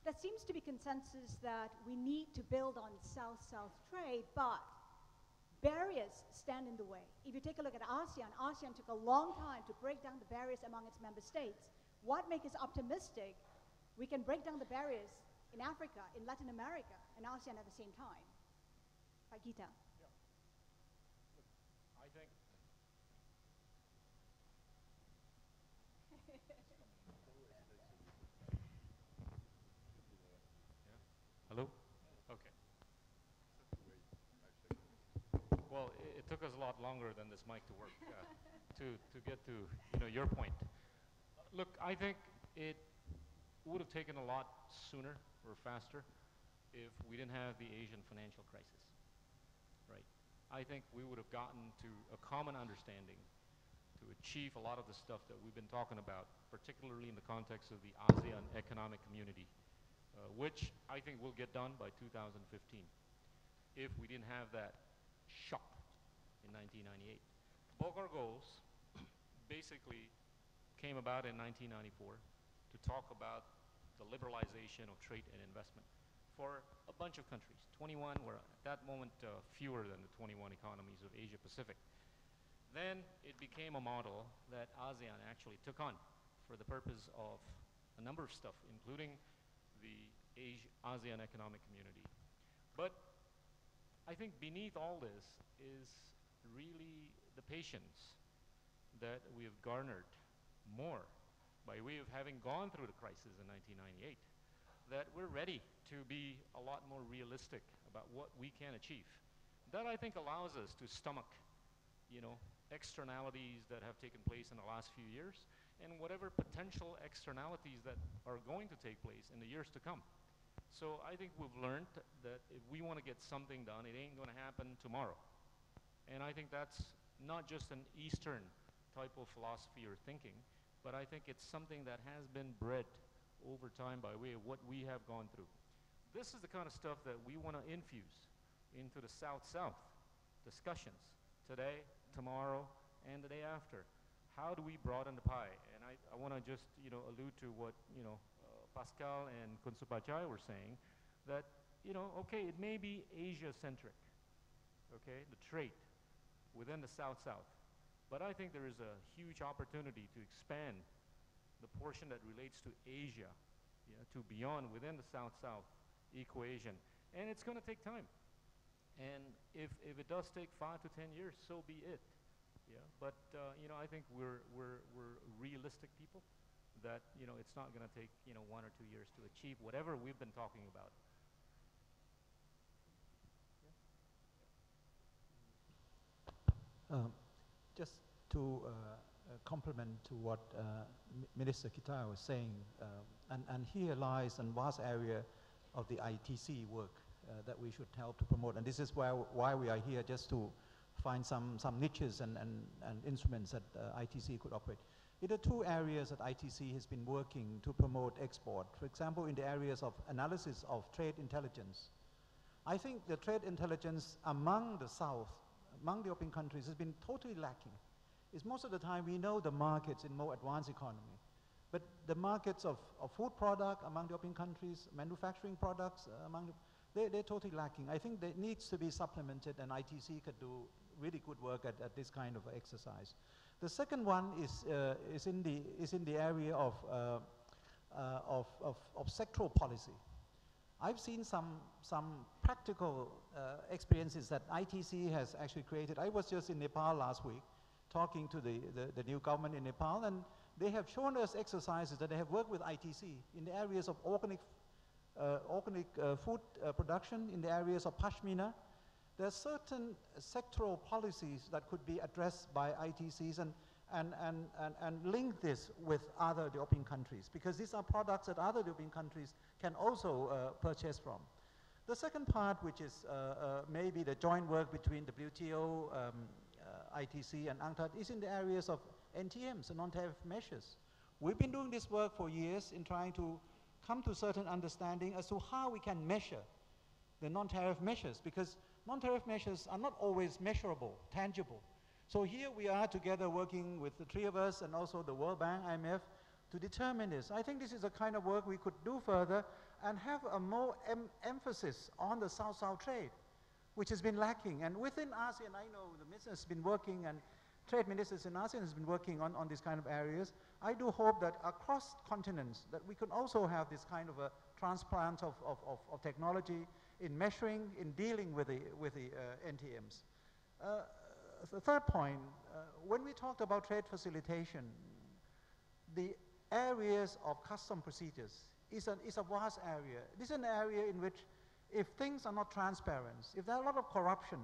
there seems to be consensus that we need to build on South-South trade, but barriers stand in the way. If you take a look at ASEAN, ASEAN took a long time to break down the barriers among its member states. What makes us optimistic? We can break down the barriers in Africa, in Latin America, and ASEAN at the same time. Pak Gita. Yeah. Look, I think Hello? Okay. Well, it took us a lot longer than this mic to work to get to your point. Look, I think it would have taken a lot sooner or faster if we didn't have the Asian financial crisis, right? I think we would have gotten to a common understanding to achieve a lot of the stuff that we've been talking about, particularly in the context of the ASEAN Economic Community, which I think will get done by 2015 if we didn't have that shock in 1998. Both our goals basically came about in 1994 to talk about the liberalization of trade and investment for a bunch of countries. 21 were at that moment fewer than the 21 economies of Asia Pacific. Then it became a model that ASEAN actually took on for the purpose of a number of stuff, including the ASEAN Economic Community. But I think beneath all this is really the patience that we have garnered more by way of having gone through the crisis in 1998, that we're ready to be a lot more realistic about what we can achieve. That, I think, allows us to stomach, externalities that have taken place in the last few years and whatever potential externalities that are going to take place in the years to come. So I think we've learned that if we want to get something done, it ain't going to happen tomorrow. And I think that's not just an Eastern type of philosophy or thinking, but I think it's something that has been bred over time by way of what we have gone through. This is the kind of stuff that we want to infuse into the South-South discussions today, tomorrow, and the day after. How do we broaden the pie? And I want to just allude to what Pascal and Kunsupachai were saying, that okay, it may be Asia-centric, okay, the trade within the South-South, but I think there is a huge opportunity to expand the portion that relates to Asia, to beyond within the South-South equation, and it's going to take time. And if it does take 5 to 10 years, so be it. Yeah, but I think we're realistic people. That it's not going to take 1 or 2 years to achieve whatever we've been talking about. Just to complement to what Minister Kitao was saying, and here lies a vast area of the ITC work that we should help to promote. And this is why we are here, just to find some niches and instruments that ITC could operate. There are 2 areas that ITC has been working to promote export. For example, in the areas of analysis of trade intelligence. I think the trade intelligence among the South, among the open countries, has been totally lacking. It's most of the time we know the markets in more advanced economy, but the markets of food product among the open countries, manufacturing products they're totally lacking. I think that needs to be supplemented, and ITC could do really good work at this kind of exercise. The second one is in the area of sectoral policy. I've seen some practical experiences that ITC has actually created. I was just in Nepal last week talking to the new government in Nepal, and they have shown us exercises that they have worked with ITC in the areas of organic food production, in the areas of pashmina. There are certain sectoral policies that could be addressed by ITCs and link this with other developing countries, because these are products that other developing countries can also purchase from. The second part, which is maybe the joint work between WTO, ITC and UNCTAD, is in the areas of NTMs, non-tariff measures. We've been doing this work for years in trying to come to certain understanding as to how we can measure the non-tariff measures, because non-tariff measures are not always measurable, tangible. So here we are together working with the 3 of us and also the World Bank, IMF, to determine this. I think this is the kind of work we could do further and have a more emphasis on the South-South trade, which has been lacking. And within ASEAN, I know the minister has been working, and trade ministers in ASEAN has been working on these kind of areas. I do hope that across continents that we can also have this kind of a transplant of technology in measuring, in dealing with the NTMs. The third point, when we talked about trade facilitation, the areas of custom procedures is a vast area. This is an area in which if things are not transparent, if there are a lot of corruption,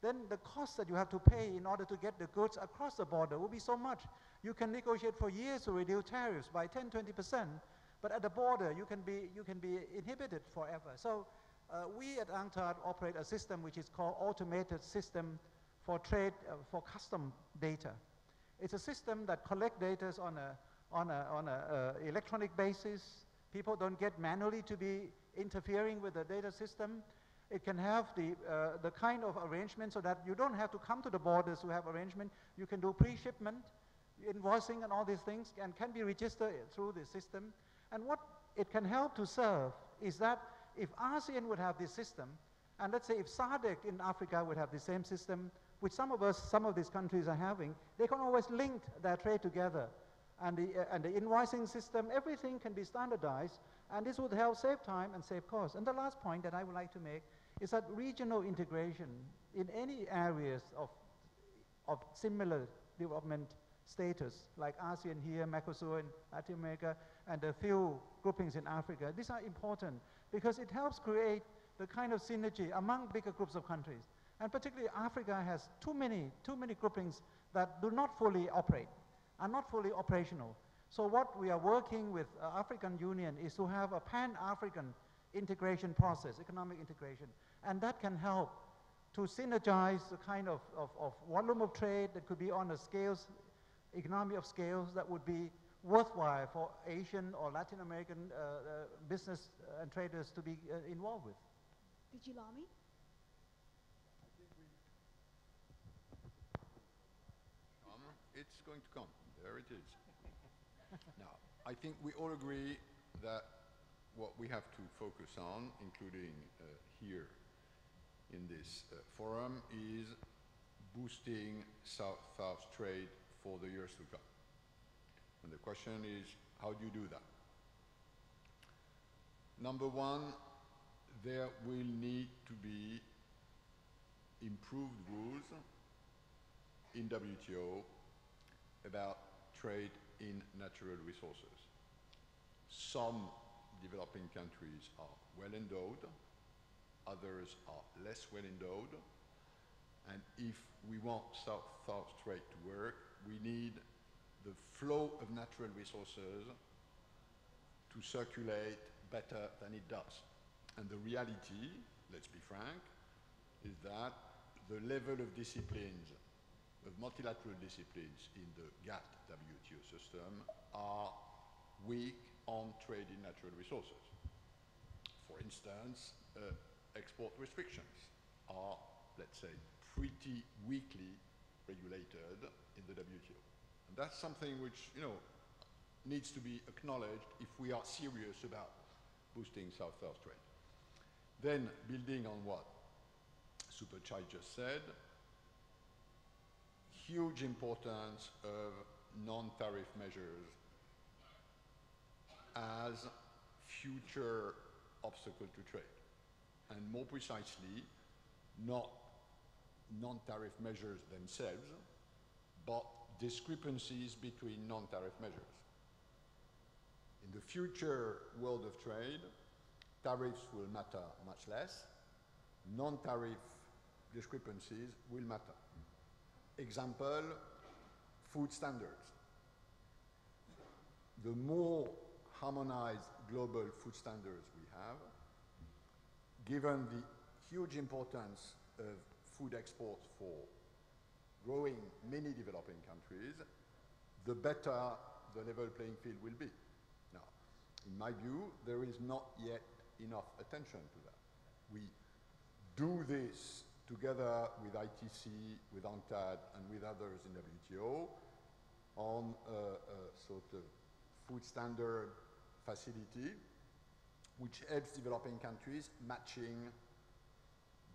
then the cost that you have to pay in order to get the goods across the border will be so much. You can negotiate for years to reduce tariffs by 10, 20%, but at the border you can be inhibited forever. So we at UNCTAD operate a system which is called automated system for trade, for custom data. It's a system that collects data on a electronic basis. People don't get manually to be interfering with the data system. It can have the kind of arrangement so that you don't have to come to the borders to have arrangement. You can do pre-shipment, invoicing and all these things, and can be registered through the system. And what it can help to serve is that if ASEAN would have this system, and let's say if SADC in Africa would have the same system, which some of these countries are having, they can always link their trade together. And the invoicing system, everything can be standardized, and this would help save time and save costs. And the last point that I would like to make is that regional integration in any areas of similar development status, like ASEAN here, Mercosur in Latin America, and a few groupings in Africa, these are important because it helps create the kind of synergy among bigger groups of countries. And particularly Africa has too many groupings that do not fully operate, are not fully operational. So what we are working with African Union is to have a pan-African integration process, economic integration, and that can help to synergize the kind of volume of trade that could be on a scales, economy of scales that would be worthwhile for Asian or Latin American business and traders to be involved with. Did you allow me? It's going to come. There it is. Now, I think we all agree that what we have to focus on, including here in this forum, is boosting South-South trade for the years to come. And the question is, how do you do that? Number one, there will need to be improved rules in WTO about trade in natural resources. Some developing countries are well endowed, others are less well endowed, and if we want South-South trade to work, we need the flow of natural resources to circulate better than it does. And the reality, let's be frank, is that the level of disciplines, of multilateral disciplines in the GATT WTO system are weak on trade in natural resources. For instance, export restrictions are, let's say, pretty weakly regulated in the WTO. And that's something which, needs to be acknowledged if we are serious about boosting South-South trade. Then, building on what Superchai just said, huge importance of non-tariff measures as future obstacle to trade. And more precisely, not non-tariff measures themselves, but discrepancies between non-tariff measures. In the future world of trade, tariffs will matter much less. Non-tariff discrepancies will matter. Example, food standards. The more harmonized global food standards we have, given the huge importance of food exports for growing many developing countries, the better the level playing field will be. Now, in my view, there is not yet enough attention to that. We do this together with ITC, with UNCTAD, and with others in WTO on a sort of food standard facility, which helps developing countries matching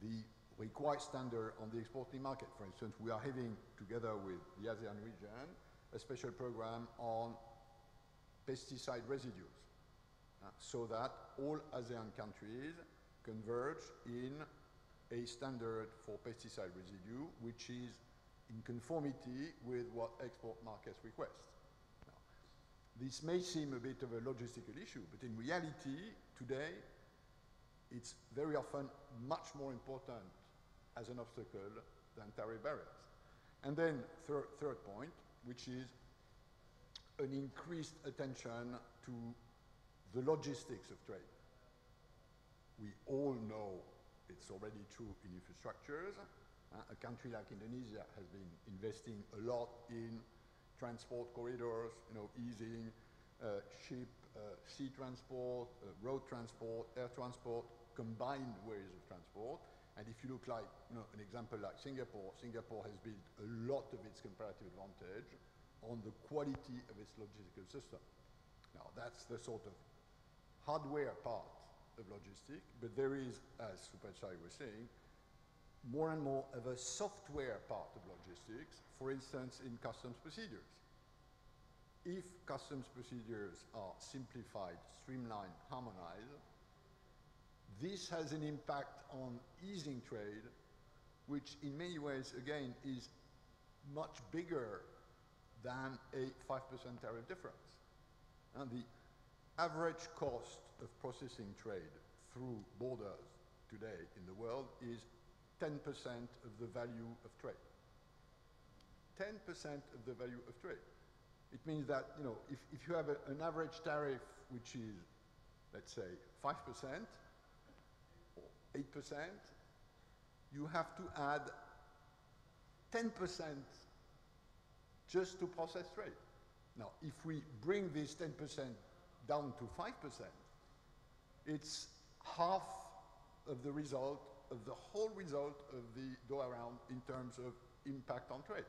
the required standard on the exporting market. For instance, we are having, together with the ASEAN region, a special program on pesticide residues, so that all ASEAN countries converge in a standard for pesticide residue, which is in conformity with what export markets request. Now, this may seem a bit of a logistical issue, but in reality, today, it's very often much more important as an obstacle than tariff barriers. And then third point, which is an increased attention to the logistics of trade. We all know it's already true in infrastructures. A country like Indonesia has been investing a lot in transport corridors, easing ship, sea transport, road transport, air transport, combined ways of transport. And if you look like, an example like Singapore, Singapore has built a lot of its comparative advantage on the quality of its logistical system. Now, that's the sort of hardware part of logistics, but there is, as Supachai was saying, more and more of a software part of logistics, for instance, in customs procedures. If customs procedures are simplified, streamlined, harmonized, this has an impact on easing trade, which in many ways, again, is much bigger than a 5% tariff difference. And the average cost of processing trade through borders today in the world is 10% of the value of trade. 10% of the value of trade. It means that, if you have an average tariff which is, let's say, 5% or 8%, you have to add 10% just to process trade. Now, if we bring this 10% down to 5%, it's half of the result, of the whole result of the Doha round in terms of impact on trade.